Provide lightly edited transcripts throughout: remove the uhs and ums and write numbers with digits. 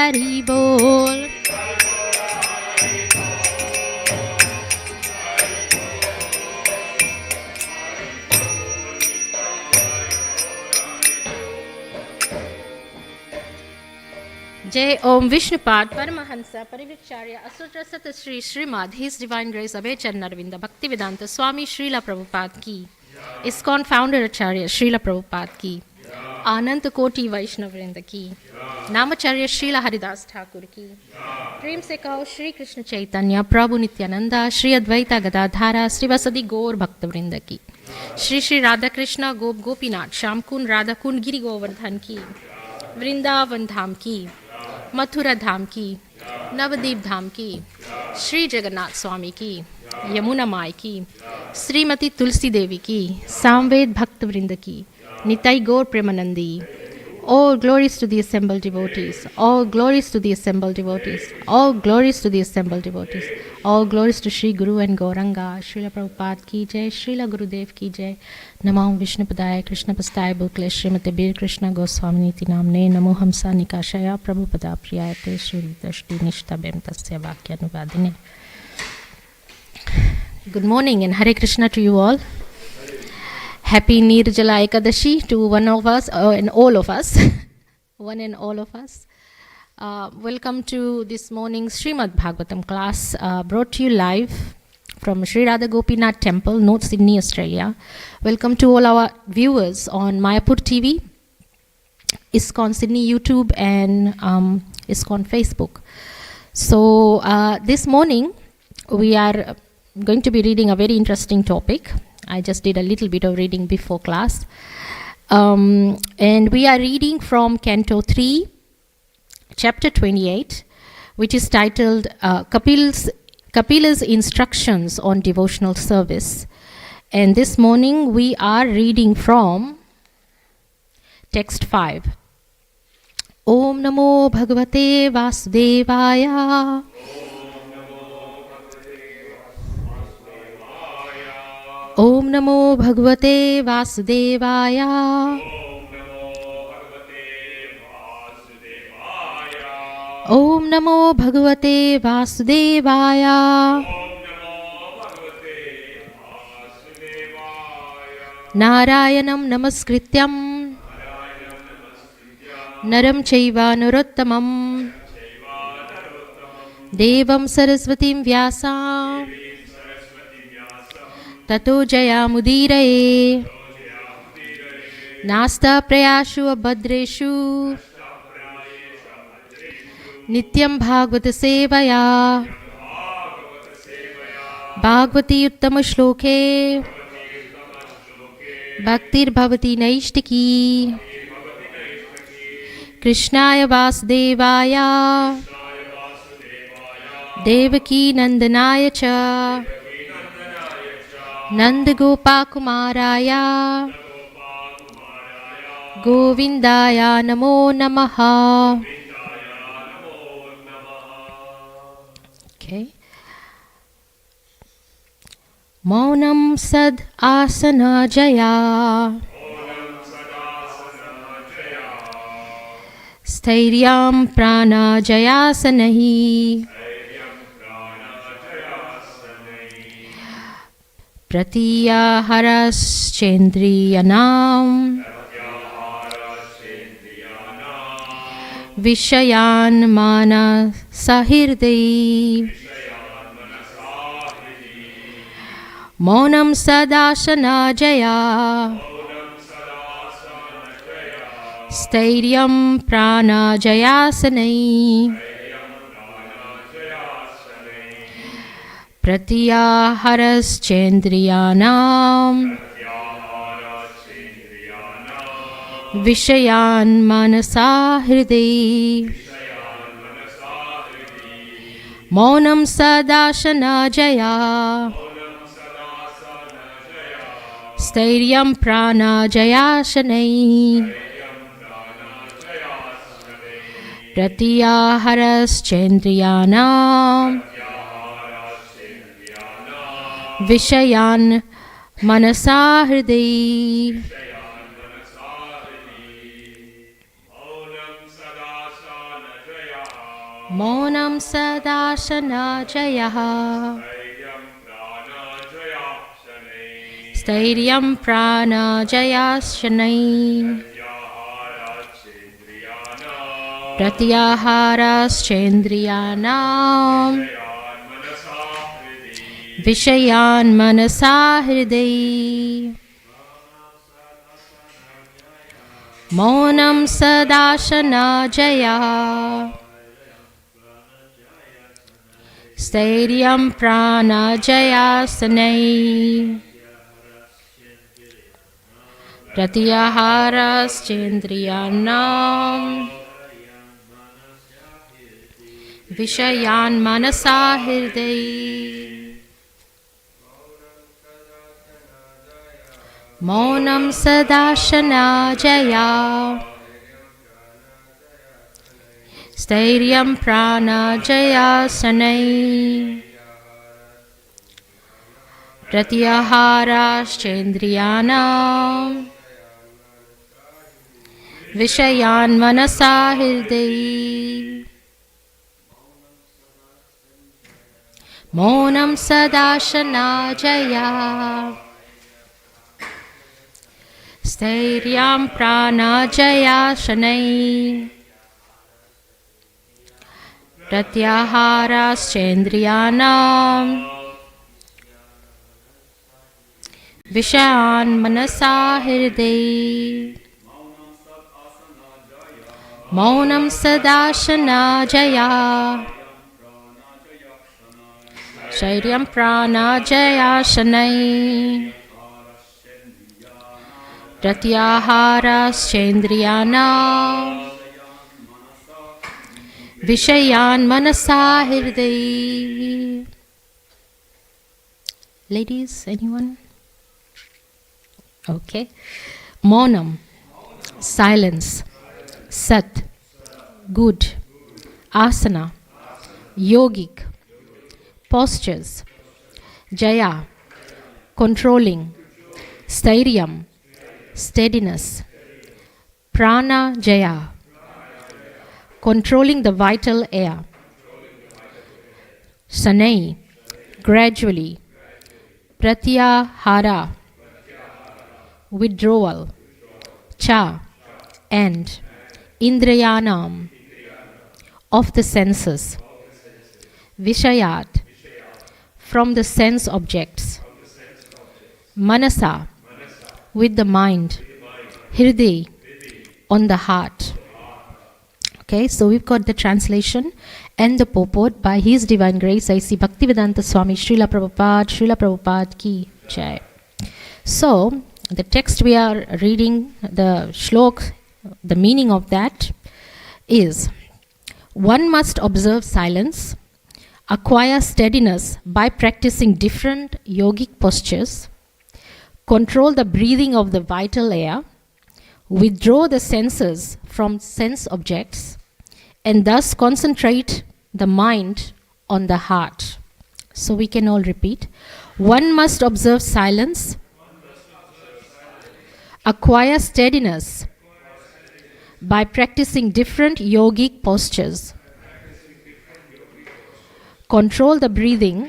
Hari Bol. Jai Om Vishnupad Paramahansa Parivracharya Asutrasat Sri Srimad His Divine Grace Abhay Chanarvinda Bhaktivedanta Swami Srila Prabhupada ki, ISKCON Founder Acharya Srila Prabhupada ki, Anant Koti Vaishnavrinda ki, Namacharya Srila Haridas Thakur ki, Prem se kaho Shri Krishna Chaitanya Prabhu Nityananda Shri Advaita Gadadhara Shri Vasadi Gaur Bhaktavrinda ki, Shri Shri Radha Krishna Gop Gopinath Shamkun Radha Kund Giri Govardhan ki, Vrindavan Dham ki, Mathura धाम की, नवदीप धाम की, श्री जगन्नाथ स्वामी की, यमुना माई की, श्रीमती तुलसी देवी की, सामवेद भक्त वृंद की, निताई गौर Premanandi. All glories to the assembled devotees. All glories to the assembled devotees. All glories to the assembled devotees. All glories to Shri Guru and Gauranga. Srila Prabhupada ki jai. Srila Gurudev ki jai. Namo Vishnupadaya Krishna Pastaya Bhukle Srimate Bir Krishna Goswami Niti Namne Namo Hamsa Nikashaya Prabhupada Priyayate Shri Dashti Nishtabem Tasya Vakya Nuvadine. Good morning and Hare Krishna to you all. Happy Nirjala Ekadashi to one of us and all of us. One and all of us. Welcome to this morning's Srimad Bhagavatam class brought to you live from Sri Radha Gopinath Temple, North Sydney, Australia. Welcome to all our viewers on Mayapur TV, ISKCON Sydney YouTube and ISKCON Facebook. So this morning we are going to be reading a very interesting topic. I just did a little bit of reading before class. And we are reading from Canto 3, Chapter 28, which is titled Kapila's Instructions on Devotional Service. And this morning we are reading from text 5. Om Namo Bhagavate Vasudevaya. Om Namo Bhagavate Vasudevaya. Om Namo Bhagavate Vasudevaya. Narayanam Namaskrityam Naram Chaiva Narottamam Devam Saraswatim Vyasa Tato Jaya Mudiraye Nasta Prayashu Abhadreshu Nityam Bhagavata Sevaya Bhagavati Uttama Shloke Bhaktir Bhavati Naishtiki Krishnaya Vasudevaya Devaki Nandanaya Cha Nanda Gopa Kumaraya Govindaya Namo Namaha. Okay. Maunam Sad Asana Jaya Stairyam Prana Jayasanahi Pratiya Haras Chendriyanam Vishayan Mana Sahirdei Maunam Sadasana Jaya Stairyam Prana Jayasanai Pratya Haras Chendriyanam Vishayan Manasa Hridai Maunam Sadashana Jaya Stairyam Prana Jayashanai Pratya Haras Chendriyanam Vishayan Manasa Hridai. Maunam sadasana jayah. Stairyam prana jayashanai. Pratyaharaschendriyanam. Vishayan manasa hriday. Maunam sadasana jaya. Stairyam prana jayasanai. Pratyaharaschendriyanam. Vishayan manasa hriday. Maunam sadashana jaya. Stairyam prana jayasanai. Pratyaharaschendriyanam. Vishayan manasa hriday. Maunam sadashana jaya. Stairyam prana jayashanai. Pratyaharaschendriyanam. Vishayan manasa hriday. Maunam sadashana jaya. Stairyam prana jayashanai. Pratyaharaschendriyanam. Vishayan manasa hriday. Ladies, anyone? Okay. Maunam, silence. Sat, good. Asana, yogic. Postures. Jaya, controlling. Stairyam, steadiness. Prana jaya, controlling the vital air. Sanai, gradually. Pratyahara, withdrawal. Cha, and. Indriyanam, of the senses. Vishayat, from the sense objects. Manasa, with the mind. Hriday, on the heart. Okay, so we've got the translation and the purport by His Divine Grace A.C. Bhaktivedanta Swami Srila Prabhupada ki jai. So, the text we are reading, the shlok, the meaning of that is: one must observe silence, acquire steadiness by practicing different yogic postures, control the breathing of the vital air, withdraw the senses from sense objects, and thus concentrate the mind on the heart. So we can all repeat. One must observe silence, acquire steadiness by practicing different yogic postures, control the breathing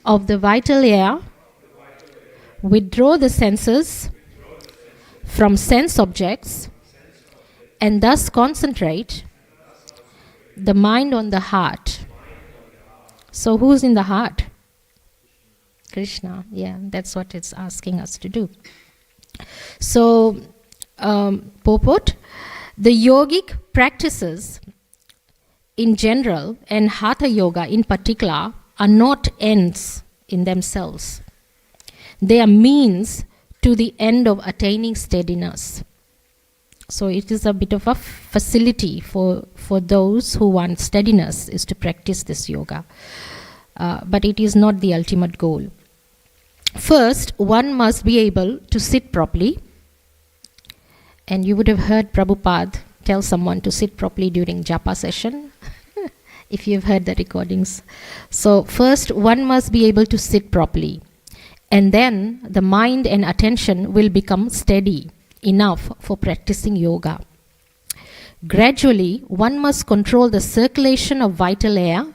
of the vital air, withdraw the senses from sense objects, and thus concentrate the mind on the heart. So who's in the heart? Krishna. Yeah, that's what it's asking us to do. So, purport: the yogic practices in general and Hatha Yoga in particular are not ends in themselves. They are means to the end of attaining steadiness. So it is a bit of a facility for those who want steadiness is to practice this yoga. But it is not the ultimate goal. First, one must be able to sit properly. And you would have heard Prabhupada tell someone to sit properly during japa session, if you've heard the recordings. So first, one must be able to sit properly. And then the mind and attention will become steady enough for practicing yoga. Gradually, one must control the circulation of vital air,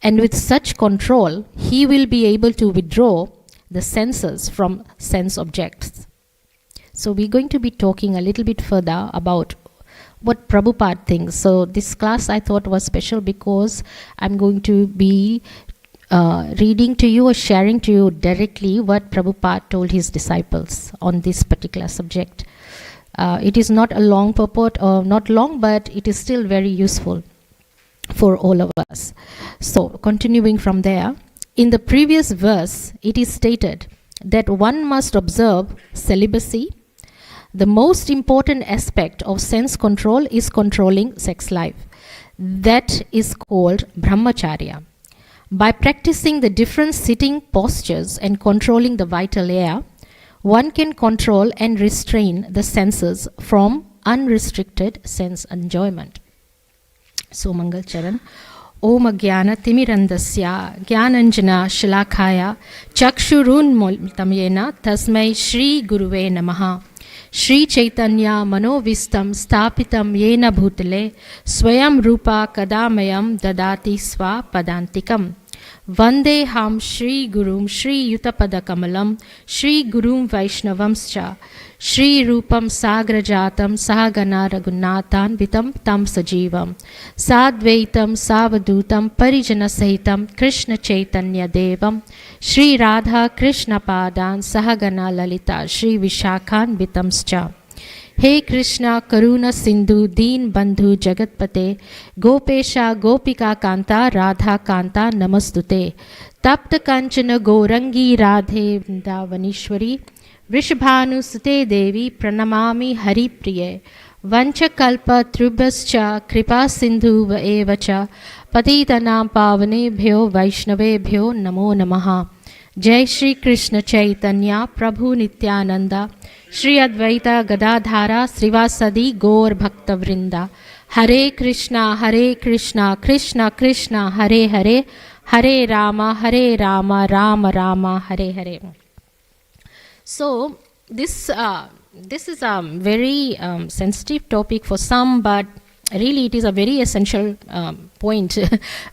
and with such control, he will be able to withdraw the senses from sense objects. So we're going to be talking a little bit further about what Prabhupada thinks. So this class I thought was special because I'm going to be reading to you or sharing to you directly what Prabhupada told his disciples on this particular subject. It is not a long purport, or not long, but it is still very useful for all of us. So continuing from there, in the previous verse, it is stated that one must observe celibacy. The most important aspect of sense control is controlling sex life. That is called brahmacharya. By practicing the different sitting postures and controlling the vital air, one can control and restrain the senses from unrestricted sense enjoyment. So Mangal Charan. Om Jnana Timirandasya Jnananjana Shalakaya Chakshurunmultamyena Tasmai Shri Guruve Namaha. Shri Chaitanya Manovistam Stapitam Yena Bhutale Swayam Rupa Kadamayam Dadati Swa Padantikam. Vande Ham Shri Gurum Shri Yutapada Kamalam Shri Gurum Vaishnavamscha Shri Rupam Sagrajatam Sahagana Raghunathan Vitam Tam Sajivam Sadvaitam Savadutam Parijana Sahitam Krishna Chaitanya Devam Shri Radha Krishna Padan Sahagana Lalita Shri Vishakhan Vitamscha. He Krishna Karuna Sindhu Deen Bandhu Jagatpate Gopesha Gopika Kanta Radha Kanta Namastute Tapta Kanchana Gorangi Radhe Vrindavanishwari Vrishabhanu Sute Devi Pranamami Hari Priye Vanchakalpa Trubhascha Kripa Sindhu Vaevacha Patitanam Pavanebhyo Vaishnavebhyo Namo Namaha. Jai Shri Krishna Chaitanya Prabhu Nityananda Shri Advaita Gadadhara Srivasadi Gaur Bhakta Vrinda. Hare Krishna Krishna Krishna Hare Hare Hare Rama Rama Rama Hare Hare. So this is a very sensitive topic for some, but really it is a very essential point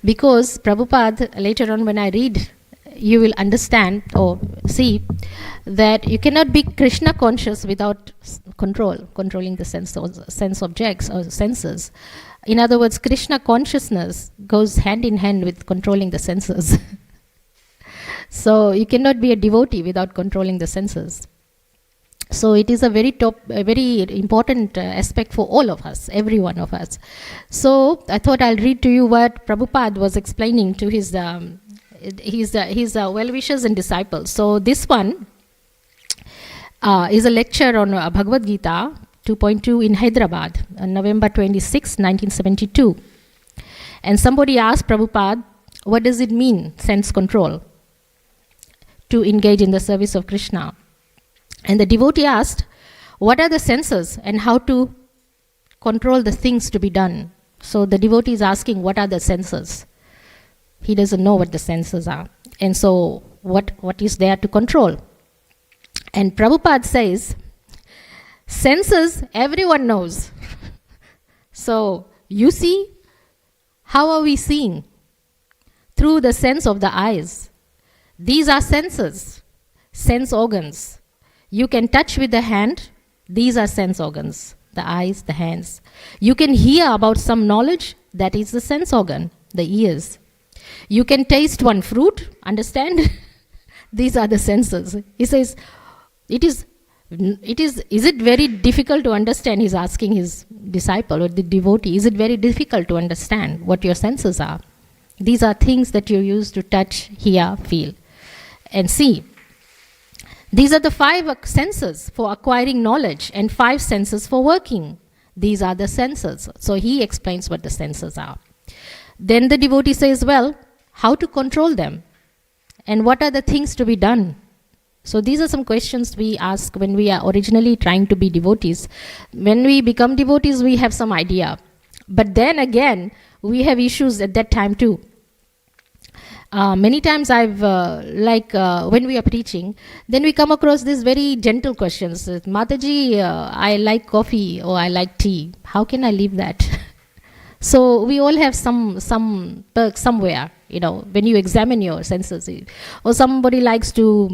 because Prabhupada, later on when I read, you will understand or see that you cannot be Krishna conscious without controlling the sense objects or senses. In other words, Krishna consciousness goes hand in hand with controlling the senses. So you cannot be a devotee without controlling the senses. So it is a very important aspect for all of us, every one of us. So I thought I'll read to you what Prabhupada was explaining to his well-wishers and disciples. So this one is a lecture on Bhagavad Gita 2.2 in Hyderabad on November 26, 1972. And somebody asked Prabhupada, what does it mean, sense control, to engage in the service of Krishna? And the devotee asked, what are the senses and how to control the things to be done? So the devotee is asking, what are the senses? He doesn't know what the senses are. And so what is there to control? And Prabhupada says, senses everyone knows. So you see, how are we seeing? Through the sense of the eyes. These are senses, sense organs. You can touch with the hand. These are sense organs, the eyes, the hands. You can hear about some knowledge. That is the sense organ, the ears. You can taste one fruit, understand? These are the senses. He says, is it very difficult to understand? He's asking his disciple or the devotee, is it very difficult to understand what your senses are? These are things that you use to touch, hear, feel, and see. These are the 5 senses for acquiring knowledge and 5 senses for working. These are the senses. So he explains what the senses are. Then the devotee says, well, how to control them? And what are the things to be done? So these are some questions we ask when we are originally trying to be devotees. When we become devotees, we have some idea. But then again, we have issues at that time too. Many times when we are preaching, then we come across these very gentle questions. Mataji, I like coffee or I like tea. How can I leave that? So we all have some perks somewhere, when you examine your senses. Or somebody likes to,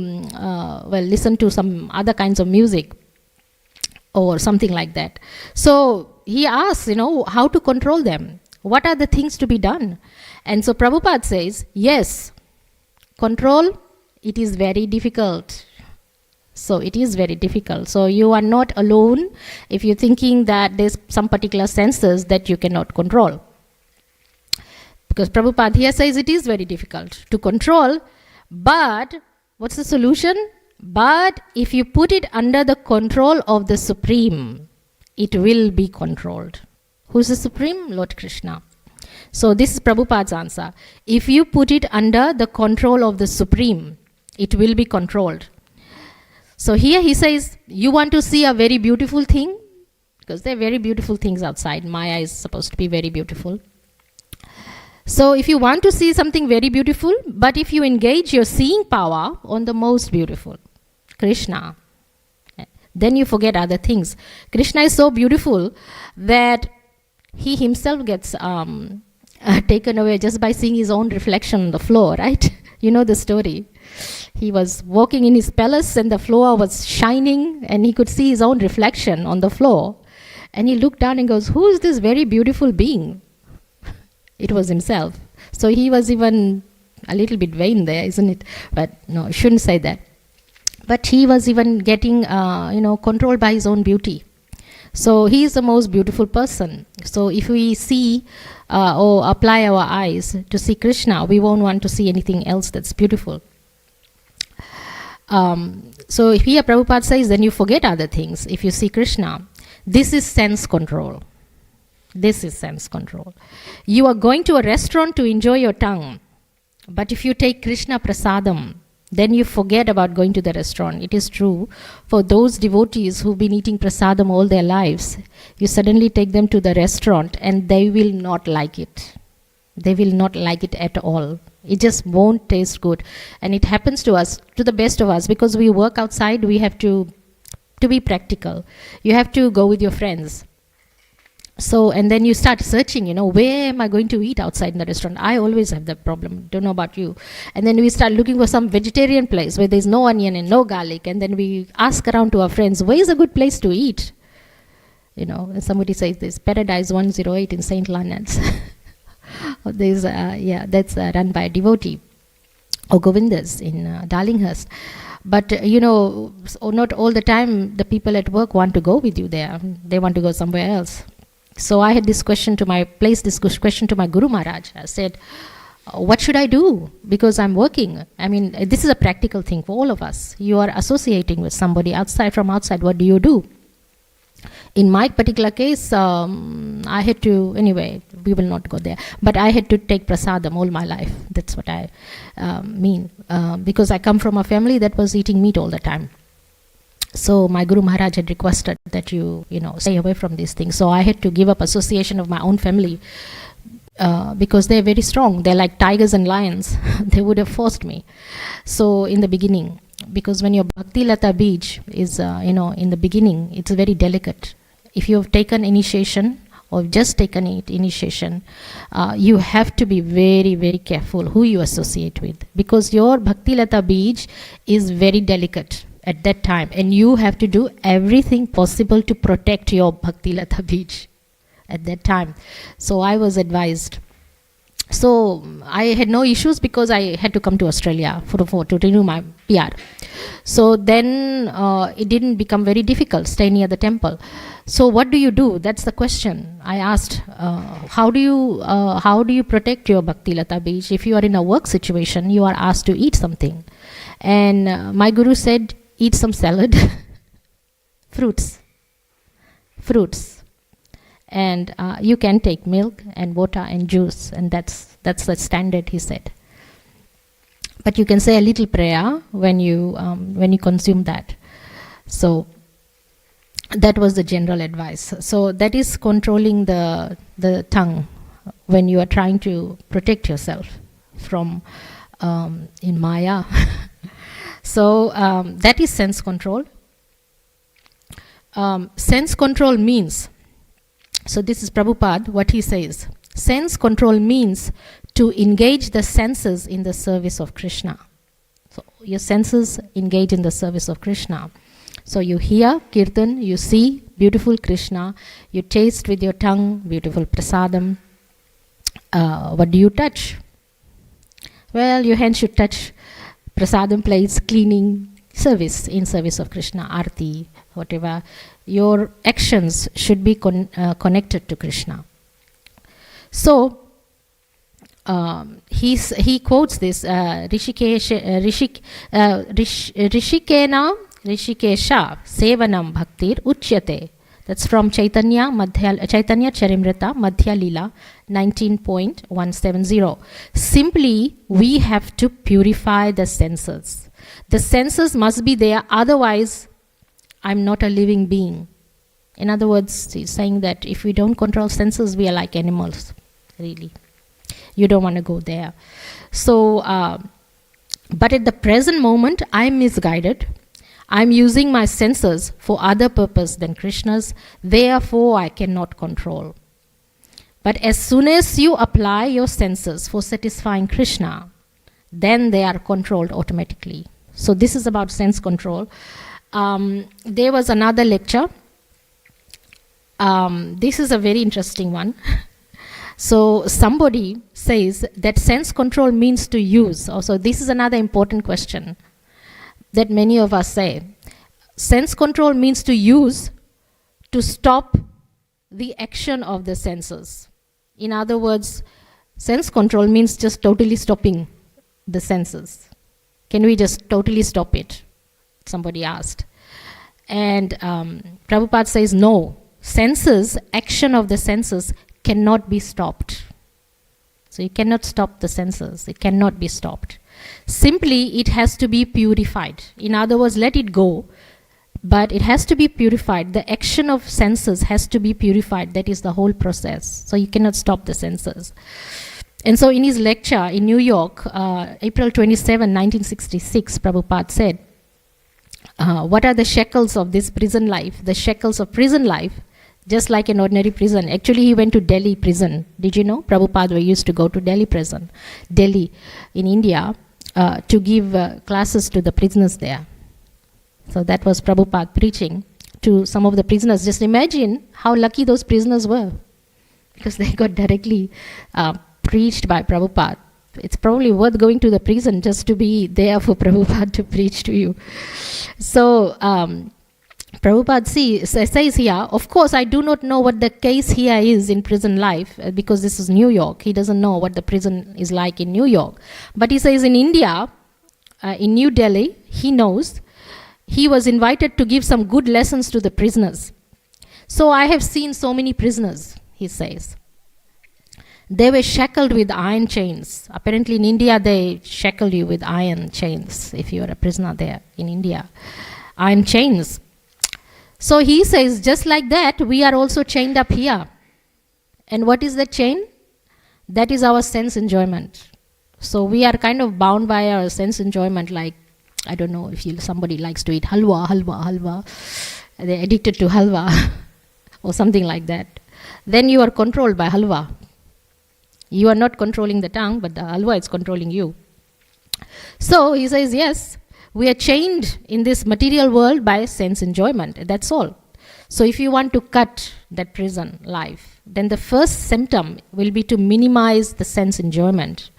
listen to some other kinds of music or something like that. So he asks, how to control them. What are the things to be done? And so Prabhupada says, yes, control, it is very difficult. So it is very difficult. So you are not alone if you're thinking that there's some particular senses that you cannot control. Because Prabhupada here says it is very difficult to control, but what's the solution? But if you put it under the control of the Supreme, it will be controlled. Who's the Supreme? Lord Krishna. So this is Prabhupada's answer. If you put it under the control of the Supreme, it will be controlled. So here he says, you want to see a very beautiful thing? Because there are very beautiful things outside. Maya is supposed to be very beautiful. So if you want to see something very beautiful, but if you engage your seeing power on the most beautiful, Krishna, then you forget other things. Krishna is so beautiful that he himself gets taken away just by seeing his own reflection on the floor, right? You know the story. He was walking in his palace and the floor was shining and he could see his own reflection on the floor. And he looked down and goes, who is this very beautiful being? It was himself. So he was even a little bit vain there, isn't it? But no, I shouldn't say that. But he was even getting, controlled by his own beauty. So he is the most beautiful person. So if we see or apply our eyes to see Krishna, we won't want to see anything else that's beautiful. So if here Prabhupada says, then you forget other things. If you see Krishna, this is sense control. This is sense control. You are going to a restaurant to enjoy your tongue. But if you take Krishna prasadam, then you forget about going to the restaurant. It is true. For those devotees who've been eating prasadam all their lives, you suddenly take them to the restaurant and they will not like it. They will not like it at all. It just won't taste good. And it happens to us, to the best of us, because we work outside, we have to be practical. You have to go with your friends. So, and then you start searching, where am I going to eat outside in the restaurant? I always have that problem. Don't know about you. And then we start looking for some vegetarian place where there's no onion and no garlic. And then we ask around to our friends, where is a good place to eat? And somebody says there's Paradise 108 in St. Leonard's. There's, that's run by a devotee. Or Govindas in Darlinghurst. But, not all the time the people at work want to go with you there. They want to go somewhere else. So I had this question to my Guru Maharaj. I said, what should I do? Because I'm working. I mean, this is a practical thing for all of us. You are associating with somebody from outside. What do you do? In my particular case, I had to, anyway, we will not go there. But I had to take prasadam all my life. That's what I mean. Because I come from a family that was eating meat all the time. So my Guru Maharaj had requested that you stay away from these things. So I had to give up association of my own family because they're very strong. They're like tigers and lions. They would have forced me. So in the beginning, because when your Bhakti Lata Bij is, in the beginning, it's very delicate. If you have taken initiation or just taken initiation, you have to be very, very careful who you associate with. Because your Bhakti Lata Bij is very delicate at that time, and you have to do everything possible to protect your Bhakti Lata Bij at that time. So I was advised. So I had no issues because I had to come to Australia to renew my PR. So then it didn't become very difficult, stay near the temple. So what do you do? That's the question. I asked, how do you protect your Bhakti Lata Bij? If you are in a work situation, you are asked to eat something. And my Guru said, eat some salad, fruits, and you can take milk and water and juice, and that's the standard, he said. But you can say a little prayer when you consume that. So that was the general advice. So that is controlling the tongue when you are trying to protect yourself from in Maya. So that is sense control. Sense control means, so this is Prabhupada, what he says. Sense control means to engage the senses in the service of Krishna. So your senses engage in the service of Krishna. So you hear Kirtan, you see beautiful Krishna, you taste with your tongue beautiful prasadam. What do you touch? Well, your hand should touch prasadam plates, cleaning, service, in service of Krishna, arti, whatever. Your actions should be connected to Krishna. So, he quotes this, Rishikena, Rishikesha, Sevanam Bhaktir Uchyate. That's from Chaitanya Charimrita, Madhya Lila, 19.170. Simply, we have to purify the senses. The senses must be there, otherwise, I'm not a living being. In other words, he's saying that if we don't control senses, we are like animals, really. You don't want to go there. So, but at the present moment, I'm misguided. I'm using my senses for other purpose than Krishna's. Therefore, I cannot control. But as soon as you apply your senses for satisfying Krishna, then they are controlled automatically. So this is about sense control. There was another lecture. This is a very interesting one. So somebody says that sense control means to use. Also, this is another important question that many of us say. Sense control means to use to stop the action of the senses. In other words, sense control means just totally stopping the senses. Can we just totally stop it? Somebody asked. And Prabhupada says, no. Senses, action of the senses cannot be stopped. So you cannot stop the senses. It cannot be stopped. Simply, it has to be purified. In other words, let it go, but it has to be purified. The action of senses has to be purified. That is the whole process. So you cannot stop the senses. And so in his lecture in New York, April 27, 1966, Prabhupada said, what are the shackles of this prison life? The shackles of prison life, just like an ordinary prison. Actually, he went to Delhi prison. Did you know? Prabhupada used to go to Delhi prison, Delhi in India, to give classes to the prisoners there. So that was Prabhupada preaching to some of the prisoners. Just imagine how lucky those prisoners were, because they got directly preached by Prabhupada. It's probably worth going to the prison just to be there for Prabhupada to preach to you. So Prabhupada says here, of course, I do not know what the case here is in prison life, because this is New York. He doesn't know what the prison is like in New York. But he says in India, in New Delhi, he knows. He was invited to give some good lessons to the prisoners. So I have seen so many prisoners, he says. They were shackled with iron chains. Apparently in India, they shackled you with iron chains if you are a prisoner there in India. Iron chains. So he says, just like that, we are also chained up here. And what is the chain? That is our sense enjoyment. So we are kind of bound by our sense enjoyment, like, I don't know if somebody likes to eat halwa. They're addicted to halwa or something like that. Then you are controlled by halwa. You are not controlling the tongue, but the halwa is controlling you. So he says, yes, we are chained in this material world by sense enjoyment. That's all. So if you want to cut that prison life, then the first symptom will be to minimize the sense enjoyment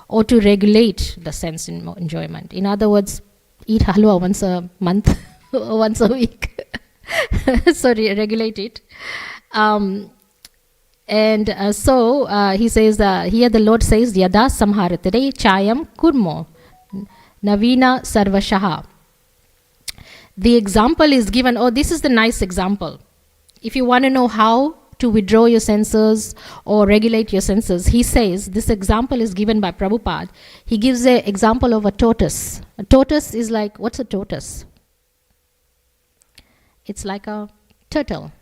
or to regulate the sense enjoyment. In other words, eat halwa once a month, once a week. So regulate it. So he says, here the Lord says, Yada samharatare chayam kurmo navina sarvashaha. The example is given. Oh, this is the nice example. If you want to know how to withdraw your senses or regulate your senses, he says, this example is given by Prabhupada. He gives an example of a tortoise. A tortoise is like, what's a tortoise? It's like a turtle.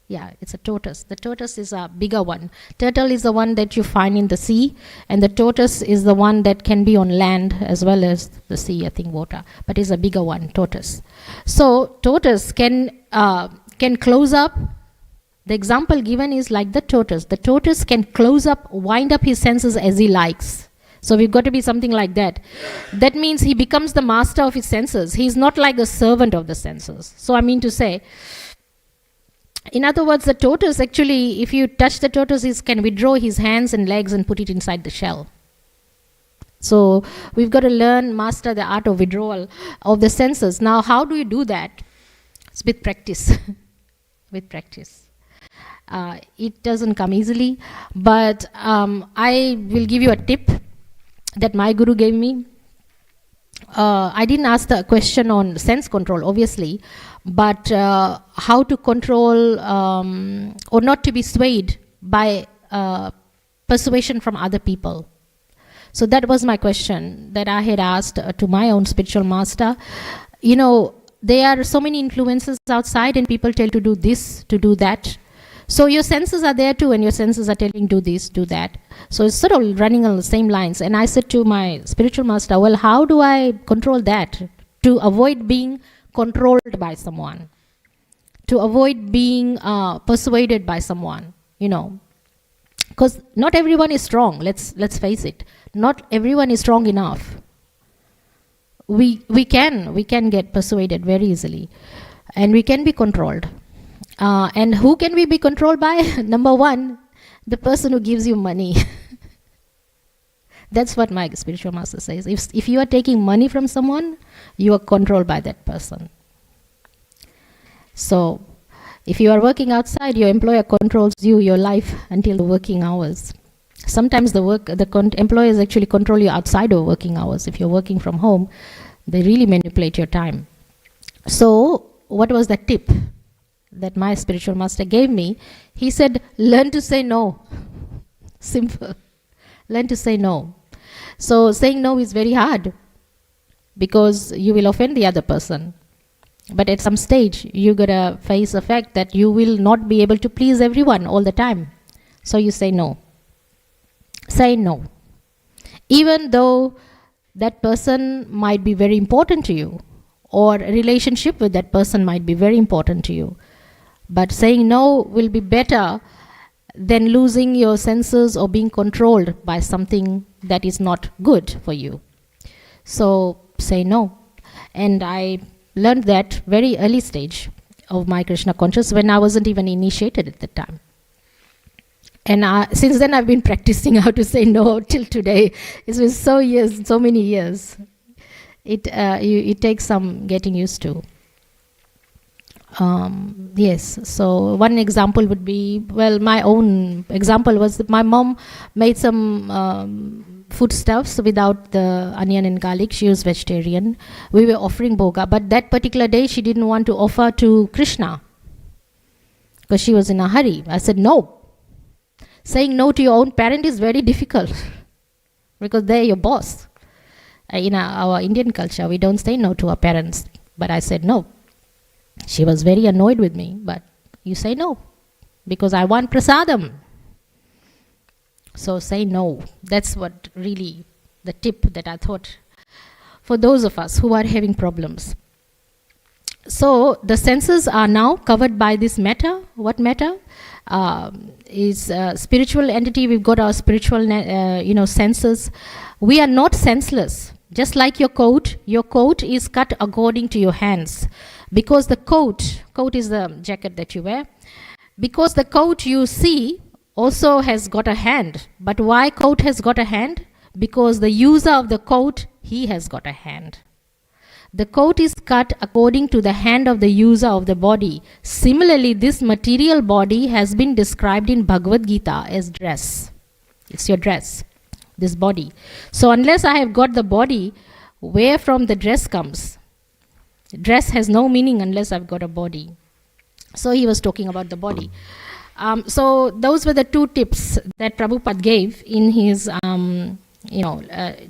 Yeah, it's a tortoise. The tortoise is a bigger one. Turtle is the one that you find in the sea, and the tortoise is the one that can be on land as well as the sea, I think, water. But it's a bigger one, tortoise. So tortoise can close up. The example given is like the tortoise. The tortoise can close up, wind up his senses as he likes. So we've got to be something like that. That means he becomes the master of his senses. He's not like the servant of the senses. So I mean to say, in other words, the tortoise actually, if you touch the tortoise, he can withdraw his hands and legs and put it inside the shell. So we've got to master the art of withdrawal of the senses. Now, how do you do that? It's with practice. With practice. It doesn't come easily, but I will give you a tip that my guru gave me. I didn't ask the question on sense control, obviously, but how to control or not to be swayed by persuasion from other people. So that was my question that I had asked to my own spiritual master. You know, there are so many influences outside and people tell to do this, to do that. So your senses are there too, and your senses are telling do this, do that. So it's sort of running on the same lines. And I said to my spiritual master, well, how do I control that to avoid being controlled by someone, to avoid being persuaded by someone, you know? Because not everyone is strong, let's face it. Not everyone is strong enough. We can get persuaded very easily, and we can be controlled. And who can we be controlled by? Number one, the person who gives you money. That's what my spiritual master says. If you are taking money from someone, you are controlled by that person. So if you are working outside, your employer controls you, your life, until the working hours. Sometimes the employers actually control you outside of working hours. If you're working from home, they really manipulate your time. So what was the tip that my spiritual master gave me? He said, learn to say no. Simple. Learn to say no. So saying no is very hard because you will offend the other person. But at some stage, you gotta face the fact that you will not be able to please everyone all the time. So you say no. Say no. Even though that person might be very important to you, or a relationship with that person might be very important to you. But saying no will be better than losing your senses or being controlled by something that is not good for you. So say no. And I learned that very early stage of my Krishna consciousness when I wasn't even initiated at the time. And since then I've been practicing how to say no till today. It's been so many years. It takes some getting used to. Yes, so one example would be, well, my own example was that my mom made some foodstuffs without the onion and garlic. She was vegetarian. We were offering bhoga, but that particular day she didn't want to offer to Krishna because she was in a hurry. I said no. Saying no to your own parent is very difficult because they're your boss. In our Indian culture, we don't say no to our parents, but I said no. She was very annoyed with me, but you say no because I want prasadam. So say no. That's what really the tip that I thought for those of us who are having problems. So the senses are now covered by this matter. What matter? Is spiritual entity. We've got our spiritual senses. We are not senseless. Just like your coat is cut according to your hands. Because the coat is the jacket that you wear. Because the coat you see also has got a hand. But why coat has got a hand? Because the user of the coat, he has got a hand. The coat is cut according to the hand of the user of the body. Similarly, this material body has been described in Bhagavad Gita as dress. It's your dress, this body. So unless I have got the body, where from the dress comes? Dress has no meaning unless I've got a body. So he was talking about the body. So those were the two tips that Prabhupada gave in his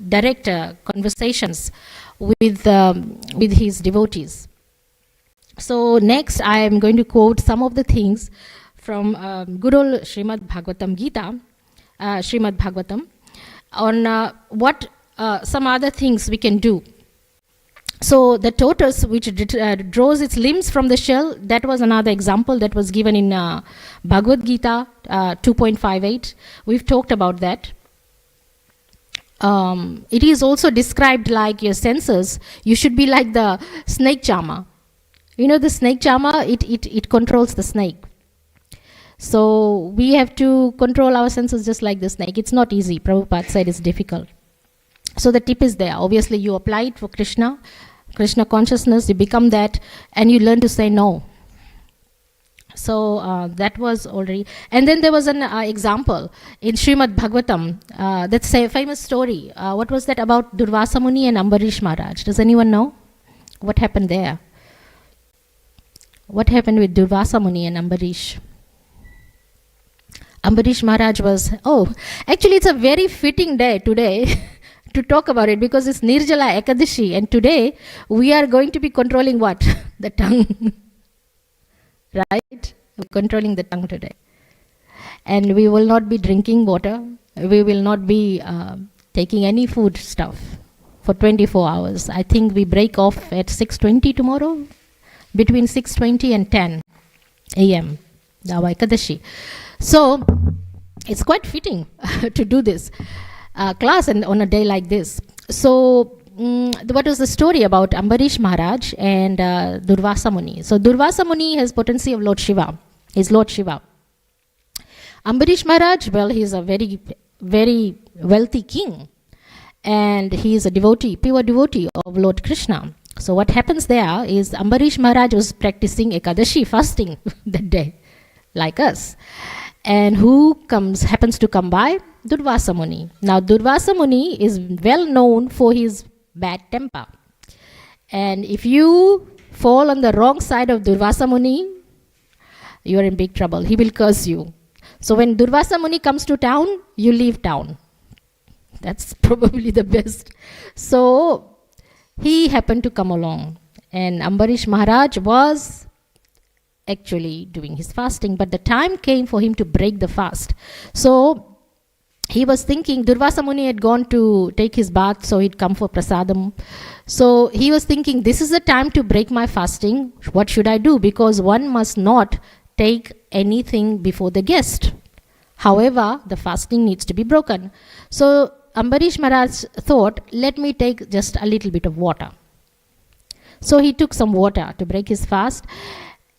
direct conversations with his devotees. So next I am going to quote some of the things from good old Srimad Bhagavatam Gita, Srimad Bhagavatam, on what some other things we can do. So the tortoise which draws its limbs from the shell, that was another example that was given in Bhagavad Gita 2.58. We've talked about that. It is also described like your senses. You should be like the snake charmer. You know the snake charmer, it controls the snake. So we have to control our senses just like the snake. It's not easy. Prabhupada said it's difficult. So the tip is there. Obviously you apply it for Krishna consciousness, you become that, and you learn to say no. So that was already. And then there was an example in Srimad Bhagavatam. That's a famous story. What was that about Durvasa Muni and Ambarish Maharaj? Does anyone know what happened there? What happened with Durvasa Muni and Ambarish? Ambarish Maharaj was, actually it's a very fitting day today to talk about it, because it's Nirjala Ekadashi, and today we are going to be controlling what? The tongue. Right? We're controlling the tongue today. And we will not be drinking water. We will not be taking any food stuff for 24 hours. I think we break off at 6:20 tomorrow, between 6:20 and 10 a.m. the Ekadashi. So it's quite fitting to do this class and on a day like this. So what was the story about Ambarish Maharaj and Durvasa Muni? So Durvasa Muni has potency of Lord Shiva. He's Lord Shiva. Ambarish Maharaj, well, he's a very, very wealthy king. And he is a devotee, pure devotee of Lord Krishna. So what happens there is Ambarish Maharaj was practicing Ekadashi, fasting that day, like us. And who happens to come by? Durvasa Muni. Now Durvasa Muni is well known for his bad temper. And if you fall on the wrong side of Durvasa Muni, you are in big trouble. He will curse you. So when Durvasa Muni comes to town, you leave town. That's probably the best. So he happened to come along. And Ambarish Maharaj was actually doing his fasting, but the time came for him to break the fast. So he was thinking, Durvasa Muni had gone to take his bath, so he'd come for prasadam. So he was thinking, this is the time to break my fasting. What should I do? Because one must not take anything before the guest. However, the fasting needs to be broken. So Ambarish Maharaj thought, let me take just a little bit of water. So he took some water to break his fast.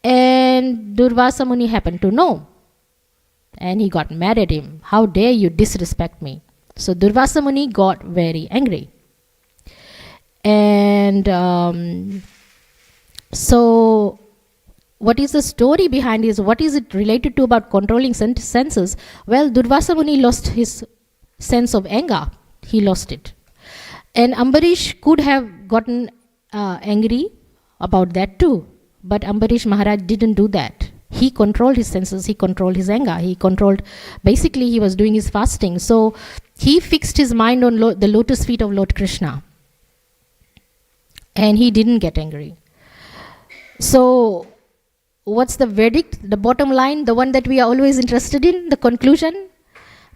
And Durvasa Muni happened to know. And he got mad at him. How dare you disrespect me? So Durvasa Muni got very angry. And so what is the story behind this? What is it related to about controlling senses? Well, Durvasa Muni lost his sense of anger. He lost it. And Ambarish could have gotten angry about that too. But Ambarish Maharaj didn't do that. He controlled his senses, he controlled his anger, basically he was doing his fasting. So he fixed his mind on the lotus feet of Lord Krishna. And he didn't get angry. So what's the verdict, the bottom line, the one that we are always interested in, the conclusion?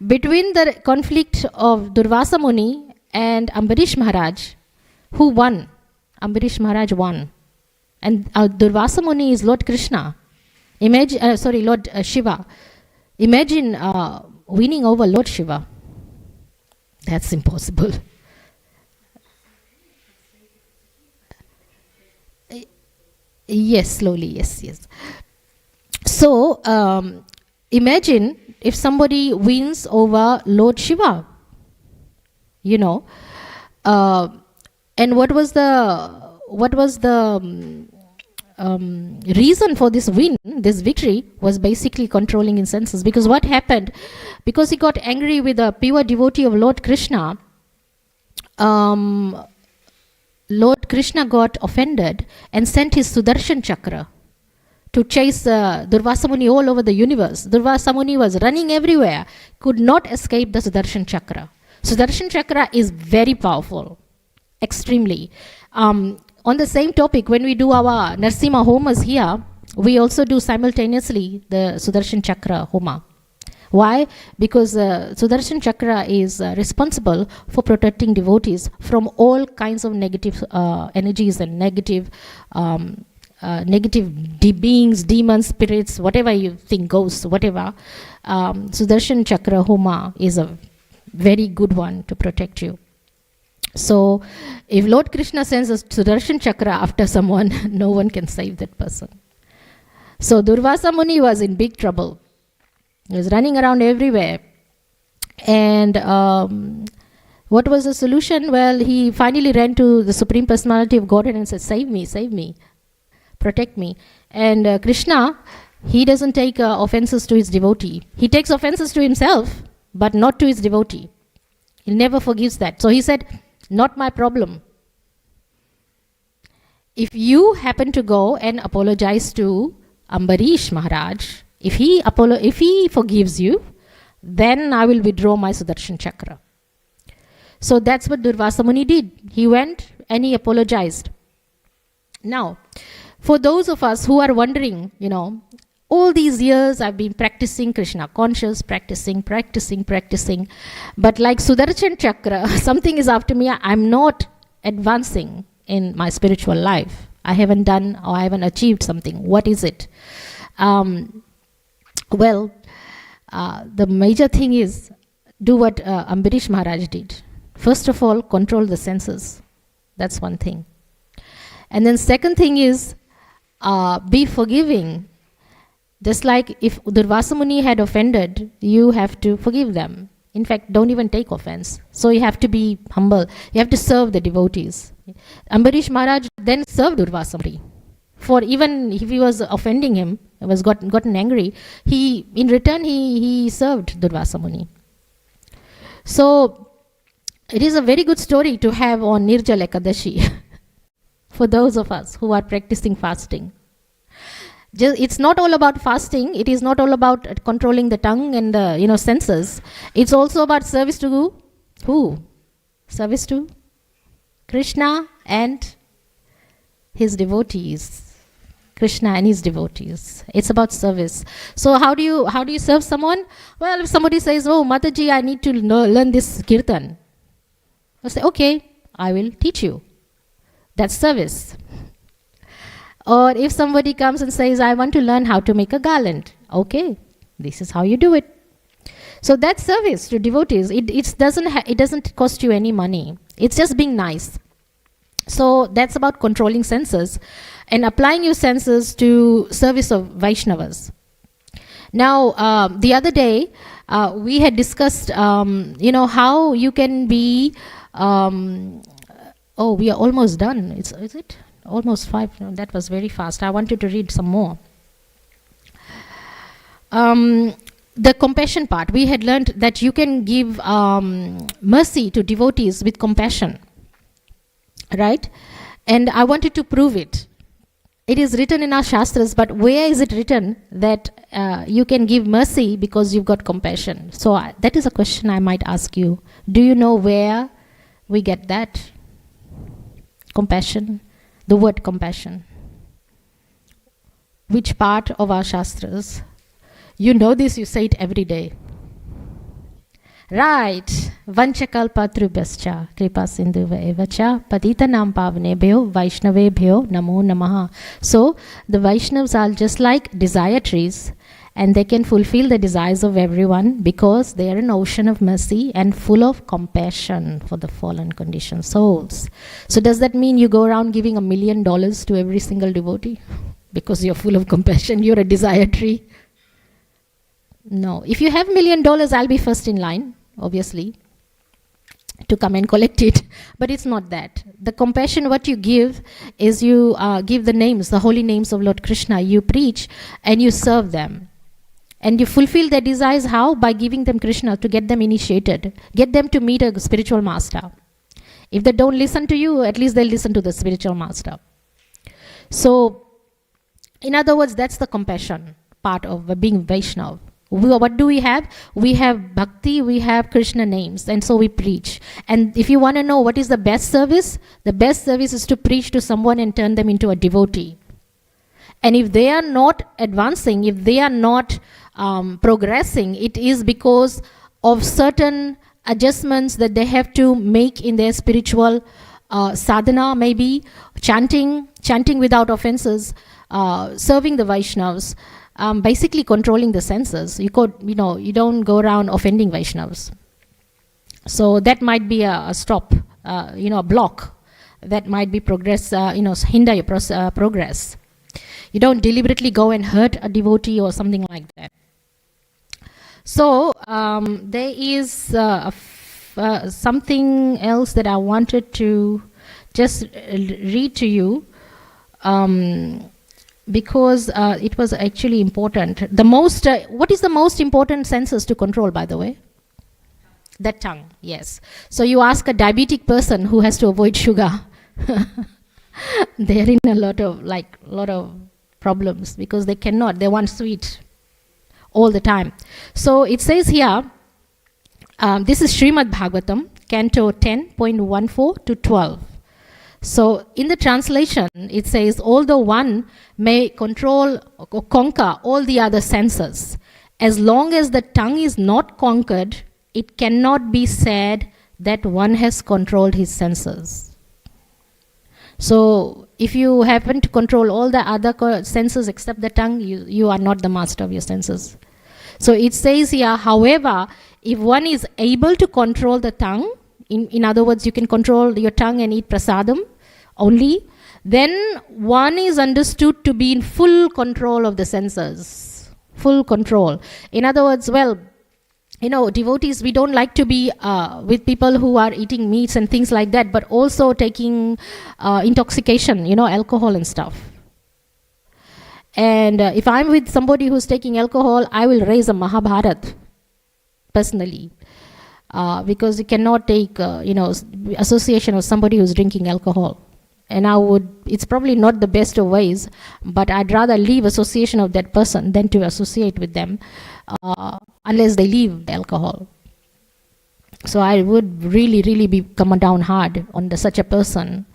Between the conflict of Durvasa Muni and Ambarish Maharaj, who won? Ambarish Maharaj won. And Durvasa Muni is Lord Krishna. Lord Shiva. Imagine winning over Lord Shiva. That's impossible. Yes, slowly, yes. So, imagine if somebody wins over Lord Shiva. And what was the reason for this victory was basically controlling his senses. Because what happened? Because he got angry with a pure devotee of Lord Krishna, Lord Krishna got offended and sent his Sudarshan Chakra to chase Durvasa Muni all over the universe. Durvasa Muni was running everywhere, could not escape the Sudarshan Chakra. Sudarshan Chakra is very powerful, extremely. On the same topic, when we do our Narsimha Homas here, we also do simultaneously the Sudarshan Chakra Homa. Why? Because Sudarshan Chakra is responsible for protecting devotees from all kinds of negative energies and negative beings, demons, spirits, whatever you think, ghosts, whatever. Sudarshan Chakra Homa is a very good one to protect you. So if Lord Krishna sends a Sudarshan Chakra after someone, no one can save that person. So Durvasa Muni was in big trouble. He was running around everywhere. And what was the solution? Well, he finally ran to the Supreme Personality of Godhead and said, save me, protect me. And Krishna, he doesn't take offenses to his devotee. He takes offenses to himself, but not to his devotee. He never forgives that. So he said, not my problem. If you happen to go and apologize to Ambarish Maharaj, if he forgives you, then I will withdraw my Sudarshan Chakra. So that's what Durvasa Muni did. He went and he apologized. Now, for those of us who are wondering, all these years I've been practicing Krishna conscious, practicing. But like Sudarshan Chakra, something is after me. I'm not advancing in my spiritual life. I haven't done or I haven't achieved something. What is it? The major thing is do what Ambarish Maharaj did. First of all, control the senses. That's one thing. And then second thing is be forgiving. Just like if Durvasa Muni had offended, you have to forgive them. In fact, don't even take offense. So you have to be humble. You have to serve the devotees. Ambarish Maharaj then served Durvasa Muni. For even if he was offending him, he was gotten angry, in return he served Durvasa Muni. So it is a very good story to have on Nirjala Ekadashi for those of us who are practicing fasting. It's not all about fasting. It is not all about controlling the tongue and the senses. It's also about service to who? Service to Krishna and his devotees. Krishna and his devotees. It's about service. So how do you serve someone? Well, if somebody says, "Oh, Mataji, I need to learn this kirtan," I say, "Okay, I will teach you." That's service. Or if somebody comes and says, "I want to learn how to make a garland," okay, this is how you do it. So that's service to devotees. It doesn't cost you any money. It's just being nice. So that's about controlling senses and applying your senses to service of Vaishnavas. Now, the other day, we had discussed, how you can be, we are almost done. Is it? Almost 5. No, that was very fast. I wanted to read some more. The compassion part. We had learned that you can give mercy to devotees with compassion. Right? And I wanted to prove it. It is written in our Shastras, but where is it written that you can give mercy because you've got compassion? So that is a question I might ask you. Do you know where we get that? Compassion. The word compassion. Which part of our Shastras? You know this, you say it every day. Right. Vanchakalpatrubhyascha kripa sindhuva evacha patitanam pavanebhyo vaishnavebhyo namo namaha. So the Vaishnavas are just like desire trees, and they can fulfill the desires of everyone because they are an ocean of mercy and full of compassion for the fallen conditioned souls. So does that mean you go around giving $1 million to every single devotee because you're full of compassion? You're a desire tree? No. If you have $1 million, I'll be first in line, obviously, to come and collect it. But it's not that. The compassion, what you give is you give the names, the holy names of Lord Krishna. You preach and you serve them. And you fulfill their desires how? By giving them Krishna to get them initiated. Get them to meet a spiritual master. If they don't listen to you, at least they'll listen to the spiritual master. So, in other words, that's the compassion part of being Vaishnava. What do we have? We have bhakti, we have Krishna names, and so we preach. And if you want to know what is the best service is to preach to someone and turn them into a devotee. And if they are not advancing, if they are not progressing, it is because of certain adjustments that they have to make in their spiritual sadhana, maybe chanting without offenses, serving the Vaishnavas, basically controlling the senses. You don't go around offending Vaishnavas. So that might be a stop, a block that might be progress, hinder your progress. You don't deliberately go and hurt a devotee or something like that. So there is something else that I wanted to just read to you, because it was actually important. What is the most important senses to control, by the way? The tongue, yes. So you ask a diabetic person who has to avoid sugar, they're in a lot of problems because they want sweet all the time. So it says here, this is Srimad Bhagavatam, Canto 10.14 to 12. So in the translation, it says, although one may control or conquer all the other senses, as long as the tongue is not conquered, it cannot be said that one has controlled his senses. So if you happen to control all the other senses except the tongue, you are not the master of your senses. So it says here, however, if one is able to control the tongue, in other words, you can control your tongue and eat prasadam only, then one is understood to be in full control of the senses. Full control. In other words, devotees, we don't like to be with people who are eating meats and things like that, but also taking intoxication, alcohol and stuff. And if I'm with somebody who's taking alcohol, I will raise a Mahabharat, personally. Because you cannot take, association of somebody who's drinking alcohol. And it's probably not the best of ways, but I'd rather leave association of that person than to associate with them, unless they leave the alcohol. So I would really, really come down hard on such a person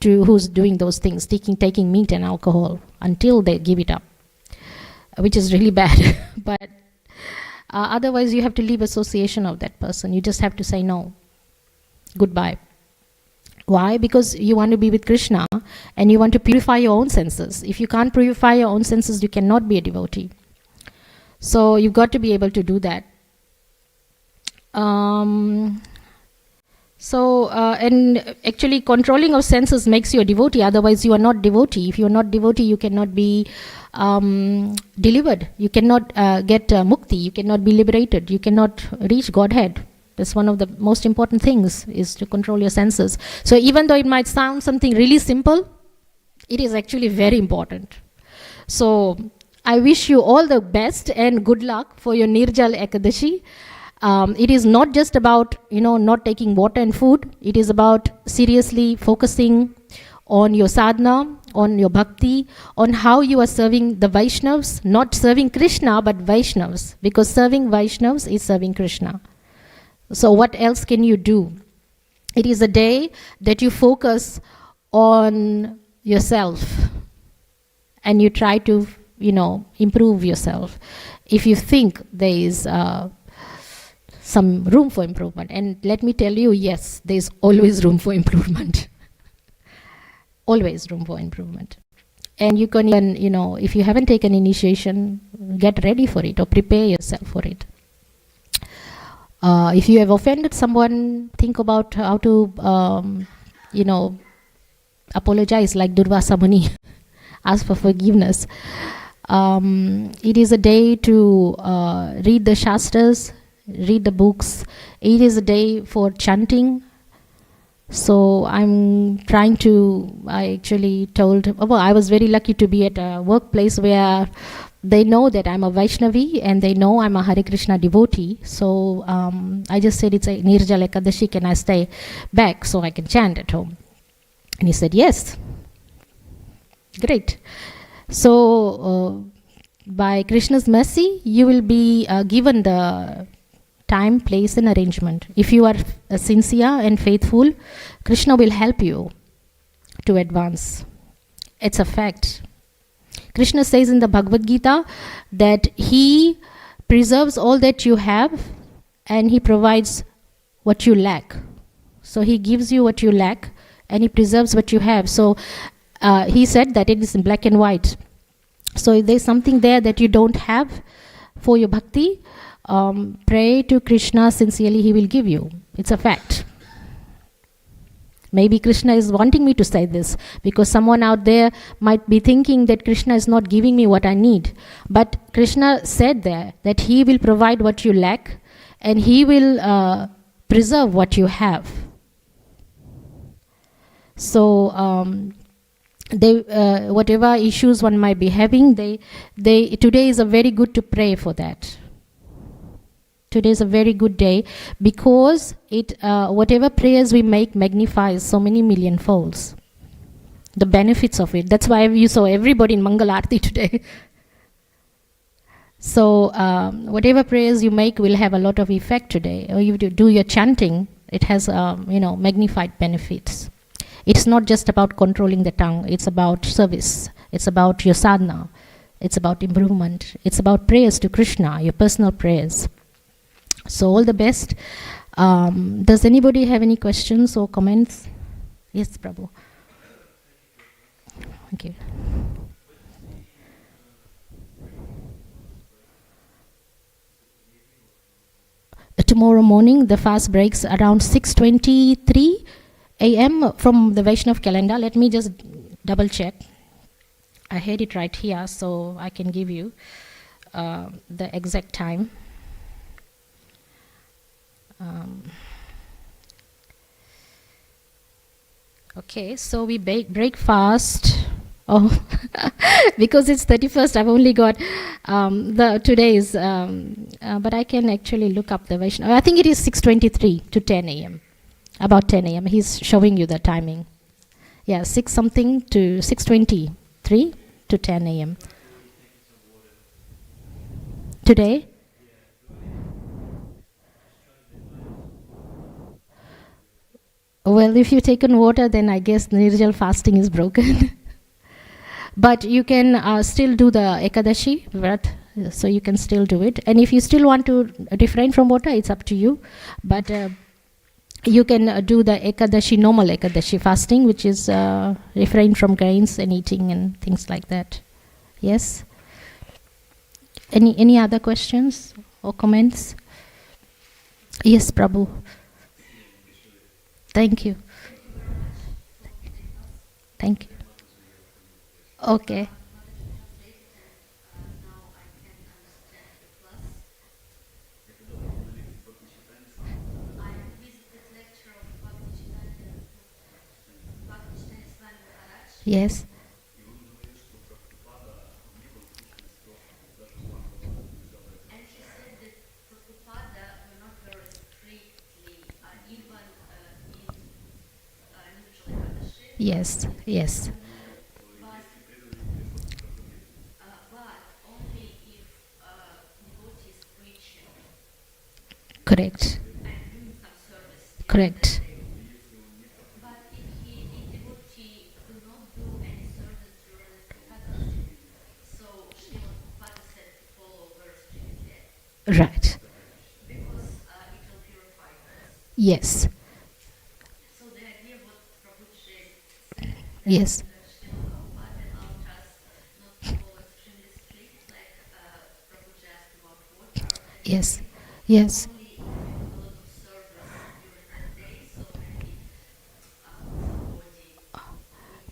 who's doing those things, taking meat and alcohol until they give it up, which is really bad. But otherwise, you have to leave association of that person. You just have to say no, goodbye. Why? Because you want to be with Krishna and you want to purify your own senses. If you can't purify your own senses, you cannot be a devotee. So you've got to be able to do that. And actually controlling of senses makes you a devotee. Otherwise, you are not devotee. If you are not devotee, you cannot be delivered. You cannot get mukti. You cannot be liberated. You cannot reach Godhead. That's one of the most important things, is to control your senses. So even though it might sound something really simple, it is actually very important. So I wish you all the best and good luck for your Nirjal Ekadashi. It is not just about, not taking water and food. It is about seriously focusing on your sadhana, on your bhakti, on how you are serving the Vaishnavas, not serving Krishna, but Vaishnavas, because serving Vaishnavas is serving Krishna. So what else can you do? It is a day that you focus on yourself and you try to, improve yourself. If you think there is some room for improvement, and let me tell you, yes, there is always room for improvement. Always room for improvement. And you can even, if you haven't taken initiation, get ready for it or prepare yourself for it. If you have offended someone, think about how to, apologize like Durvasa Muni. Ask for forgiveness. It is a day to read the Shastras, read the books. It is a day for chanting. So I'm trying to, I actually I was very lucky to be at a workplace where they know that I'm a Vaishnavi and they know I'm a Hare Krishna devotee. So I just said, it's a Nirjala Ekadashi, can I stay back so I can chant at home? And he said, yes. Great. So by Krishna's mercy, you will be given the time, place and arrangement. If you are sincere and faithful, Krishna will help you to advance. It's a fact. Krishna says in the Bhagavad Gita that he preserves all that you have and he provides what you lack. So he gives you what you lack and he preserves what you have. So he said that it is in black and white. So if there's something there that you don't have for your bhakti, pray to Krishna sincerely, he will give you. It's a fact. Maybe Krishna is wanting me to say this because someone out there might be thinking that Krishna is not giving me what I need. But Krishna said there that he will provide what you lack and he will preserve what you have. So whatever issues one might be having, today is a very good to pray for that. Today is a very good day because whatever prayers we make magnifies so many million folds. The benefits of it. That's why you saw everybody in Mangal Aarti today. So whatever prayers you make will have a lot of effect today. Or you do your chanting, it has magnified benefits. It's not just about controlling the tongue. It's about service. It's about your sadhana. It's about improvement. It's about prayers to Krishna, your personal prayers. So all the best. Does anybody have any questions or comments? Yes, Prabhu. Thank you. Tomorrow morning, the fast breaks around 6:23 a.m. from the Vaishnav calendar. Let me just double check. I had it right here, so I can give you the exact time. Okay, so we break fast. Oh, because it's 31st, I've only got the today's, but I can actually look up the Vaishnav. I think it is 6:23 to 10 a.m. About 10 a.m. He's showing you the timing. Yeah, 6 something to 6:23 to 10 a.m. Today? Well, if you've taken water, then I guess Nirjal fasting is broken. But you can still do the Ekadashi Vrat, so you can still do it. And if you still want to refrain from water, it's up to you. But you can do the Ekadashi, normal Ekadashi fasting, which is refrain from grains and eating and things like that. Yes? Any other questions or comments? Yes, Prabhu. Thank you. Thank you. Okay. Yes. Yes, yes. Correct. Correct. Right. Yes. Yes. Yes. Yes.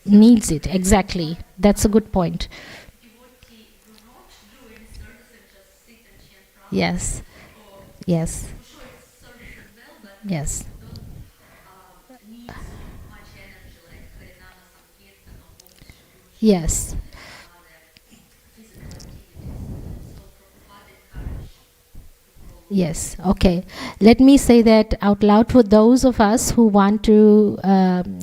Needs it, exactly. That's a good point. Yes. Yes. Yes. Yes. Yes, okay. Let me say that out loud for those of us who want to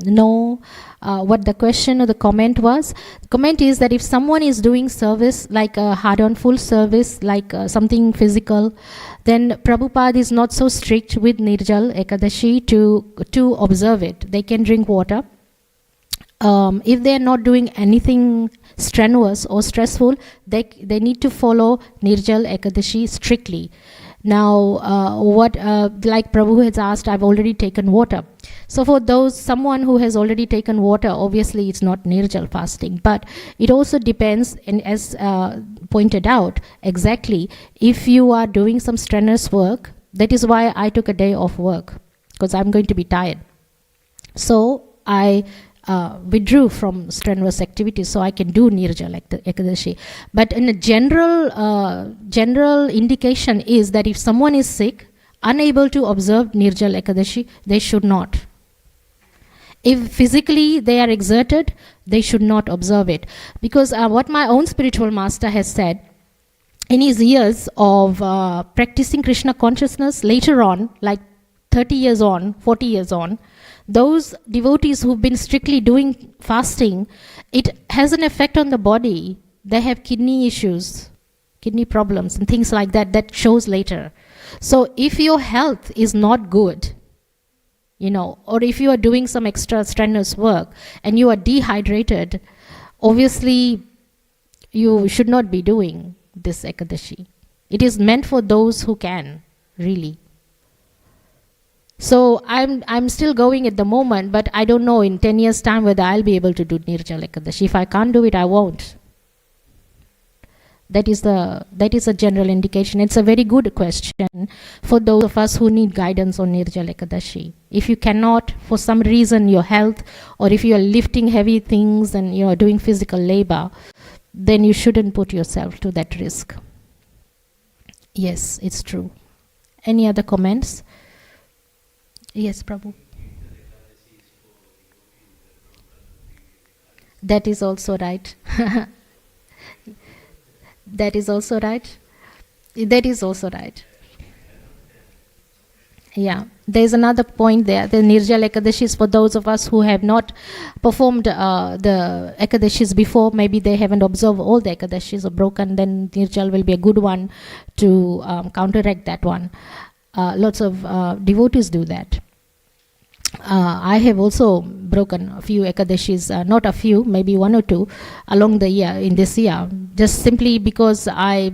know what the question or the comment was. The comment is that if someone is doing service, like a hard-on full service, like something physical, then Prabhupada is not so strict with Nirjal Ekadashi to observe it. They can drink water. If they are not doing anything strenuous or stressful, they need to follow Nirjal Ekadashi strictly. Now, like Prabhu has asked, I've already taken water. So for someone who has already taken water, obviously it's not Nirjal fasting, but it also depends, and as pointed out, exactly, if you are doing some strenuous work, that is why I took a day off work, because I'm going to be tired. So I withdrew from strenuous activities so I can do Nirjala Ekadashi. But in a general indication is that if someone is sick, unable to observe Nirjala Ekadashi, they should not. If physically they are exerted, they should not observe it. Because what my own spiritual master has said, in his years of practicing Krishna consciousness, later on, like 30 years on, 40 years on, those devotees who've been strictly doing fasting, it has an effect on the body. They have kidney issues, kidney problems and things like that, that shows later. So if your health is not good, or if you are doing some extra strenuous work and you are dehydrated, obviously you should not be doing this Ekadashi. It is meant for those who can, really. So I'm still going at the moment, but I don't know in 10 years' time whether I'll be able to do Nirjala Ekadashi. If I can't do it, I won't. That is a general indication. It's a very good question for those of us who need guidance on Nirjala Ekadashi. If you cannot, for some reason, your health, or if you are lifting heavy things and you are doing physical labor, then you shouldn't put yourself to that risk. Yes, it's true. Any other comments? Yes, Prabhu. That is also right. That is also right. That is also right. Yeah, there is another point there. The Nirjala Ekadashi is for those of us who have not performed the Ekadashis before. Maybe they haven't observed all the Ekadashis or broken. Then Nirjal will be a good one to counteract that one. Lots of devotees do that. I have also broken a few Ekadashis, not a few, maybe one or two along the year, in this year, just simply because I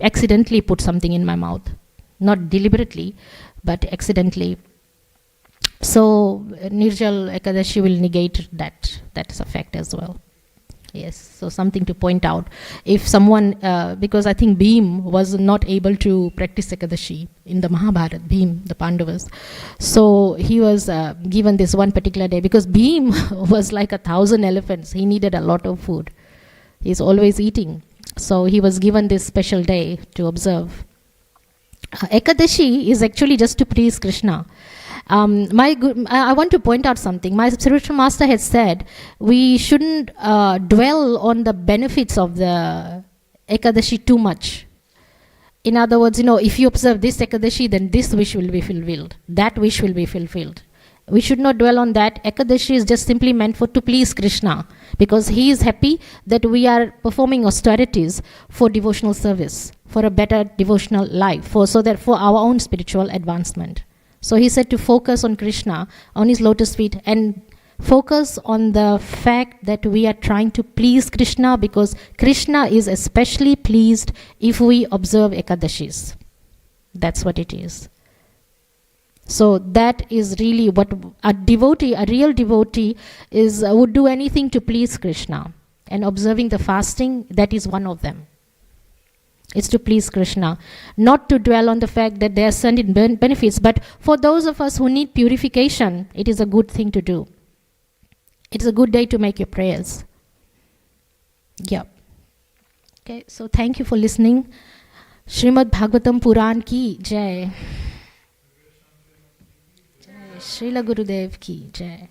accidentally put something in my mouth. Not deliberately, but accidentally. So Nirjal Ekadashi will negate that effect as well. Yes, so something to point out. If someone, because I think Bhim was not able to practice Ekadashi in the Mahabharata, Bhim, the Pandavas. So he was given this one particular day, because Bhim was like 1,000 elephants. He needed a lot of food. He's always eating. So he was given this special day to observe. Ekadashi is actually just to please Krishna. I want to point out something. My spiritual master had said we shouldn't dwell on the benefits of the Ekadashi too much. In other words, if you observe this Ekadashi, then this wish will be fulfilled. That wish will be fulfilled. We should not dwell on that. Ekadashi is just simply meant to please Krishna, because he is happy that we are performing austerities for devotional service, for a better devotional life, for our own spiritual advancement. So he said to focus on Krishna, on his lotus feet, and focus on the fact that we are trying to please Krishna, because Krishna is especially pleased if we observe Ekadashis. That's what it is. So that is really what a real devotee would do anything to please Krishna. And observing the fasting, that is one of them. It's to please Krishna, not to dwell on the fact that there are certain benefits, but for those of us who need purification, it is a good thing to do. It's a good day to make your prayers. Yeah. Okay, so thank you for listening. Srimad Bhagavatam Puran ki jai. Jai. Srila Gurudev ki jai.